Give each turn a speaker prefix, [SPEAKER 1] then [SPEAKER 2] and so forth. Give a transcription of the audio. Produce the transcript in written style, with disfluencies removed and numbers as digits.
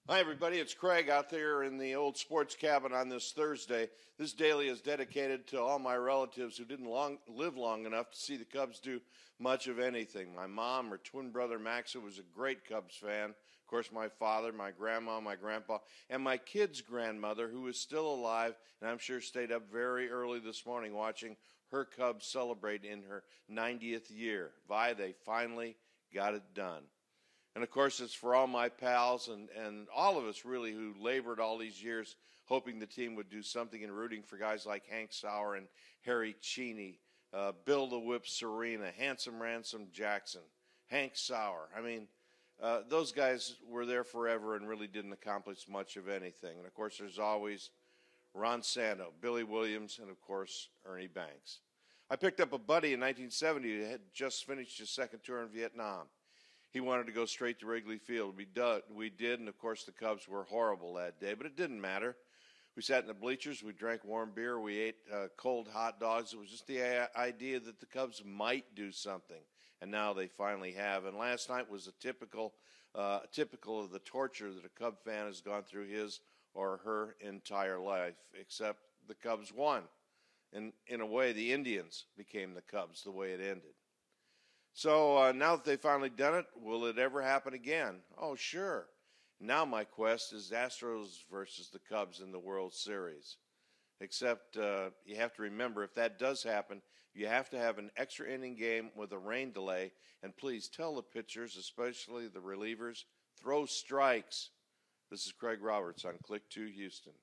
[SPEAKER 1] Hi, everybody. It's Craig out there in the old sports cabin on this Thursday. This daily is dedicated to all my relatives who didn't live long enough to see the Cubs do much of anything. My mom, her twin brother Max, who was a great Cubs fan. Of course, my father, my grandma, my grandpa, and my kid's grandmother, who is still alive, and I'm sure stayed up very early this morning watching her Cubs celebrate in her 90th year. They finally got it done. And, of course, it's for all my pals and all of us, really, who labored all these years hoping the team would do something and rooting for guys like Hank Sauer and Harry Cheney, Bill the Whip Serena, Handsome Ransom Jackson, Hank Sauer. I mean, those guys were there forever and really didn't accomplish much of anything. And, of course, there's always Ron Santo, Billy Williams, and, of course, Ernie Banks. I picked up a buddy in 1970 who had just finished his second tour in Vietnam. He wanted to go straight to Wrigley Field. We did, and of course the Cubs were horrible that day, but it didn't matter. We sat in the bleachers, we drank warm beer, we ate cold hot dogs. It was just the idea that the Cubs might do something, and now they finally have. And last night was typical of the torture that a Cub fan has gone through his or her entire life, except the Cubs won. And in a way, the Indians became the Cubs the way it ended. So now that they've finally done it, will it ever happen again? Oh, sure. Now my quest is Astros versus the Cubs in the World Series. Except you have to remember, if that does happen, you have to have an extra inning game with a rain delay. And please tell the pitchers, especially the relievers, throw strikes. This is Craig Roberts on Click 2 Houston.